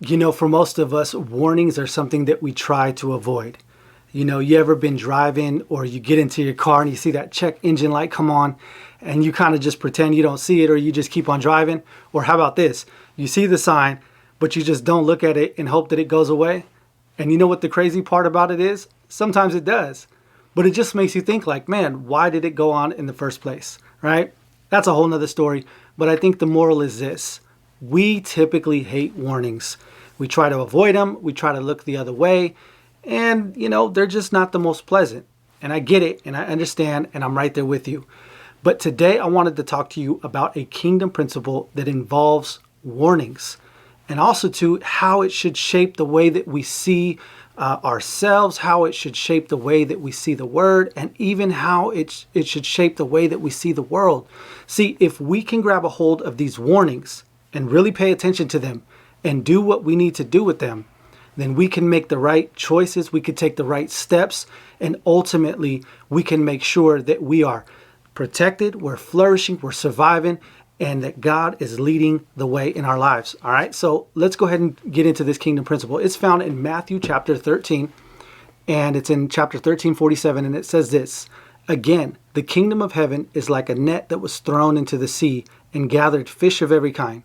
For most of us, warnings are something that we try to avoid. You ever been driving or you get into your car and you see that check engine light come on and you kind of just pretend you don't see it or you just keep on driving? Or how about this? You see the sign, but you just don't look at it and hope that it goes away. And you know what the crazy part about it is? Sometimes it does. But it just makes you think like, man, why did it go on in the first place, right? That's a whole nother story. But I think the moral is this. We typically hate warnings. We try to avoid them. We try to look the other way. And, they're just not the most pleasant. And I get it and I understand and I'm right there with you. But today I wanted to talk to you about a kingdom principle that involves warnings and also to how it should shape the way that we see ourselves, how it should shape the way that we see the word, and even how it should shape the way that we see the world. See, if we can grab a hold of these warnings and really pay attention to them and do what we need to do with them, then we can make the right choices, we can take the right steps, and ultimately we can make sure that we are protected, we're flourishing, we're surviving, and that God is leading the way in our lives. All right, so let's go ahead and get into this kingdom principle. It's found in Matthew chapter 13, and it's in chapter 13:47, and it says this, "Again, the kingdom of heaven is like a net that was thrown into the sea and gathered fish of every kind.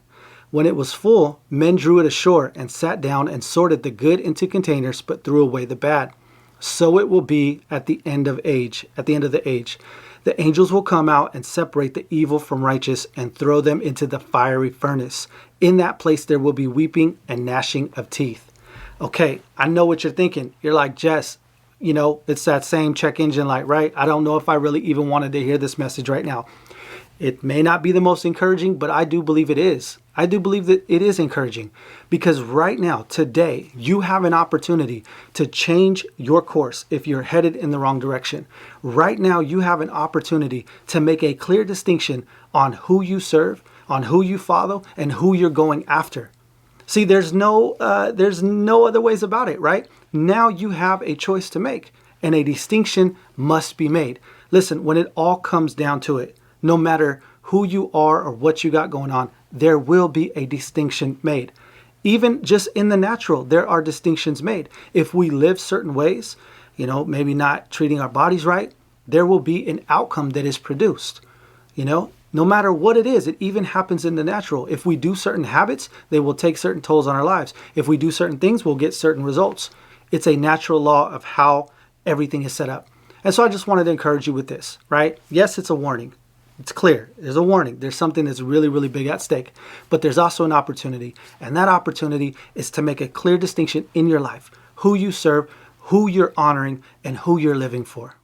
When it was full, men drew it ashore and sat down and sorted the good into containers, but threw away the bad. So it will be at the end of the age. The angels will come out and separate the evil from righteous and throw them into the fiery furnace. In that place there will be weeping and gnashing of teeth." Okay, I know what you're thinking. You're like, Jess, it's that same check engine light, right? I don't know if I really even wanted to hear this message right now. It may not be the most encouraging, but I do believe it is. I do believe that it is encouraging because right now, today, you have an opportunity to change your course if you're headed in the wrong direction. Right now, you have an opportunity to make a clear distinction on who you serve, on who you follow, and who you're going after. See, there's no other ways about it, right? Now you have a choice to make, and a distinction must be made. Listen, when it all comes down to it, no matter who you are or what you got going on, there will be a distinction made. Even just in the natural, there are distinctions made. If we live certain ways, maybe not treating our bodies right, there will be an outcome that is produced. No matter what it is, it even happens in the natural. If we do certain habits, they will take certain tolls on our lives. If we do certain things, we'll get certain results. It's a natural law of how everything is set up. And so I just wanted to encourage you with this, right? Yes, it's a warning. It's clear. There's a warning. There's something that's really, really big at stake. But there's also an opportunity. And that opportunity is to make a clear distinction in your life. Who you serve, who you're honoring, and who you're living for.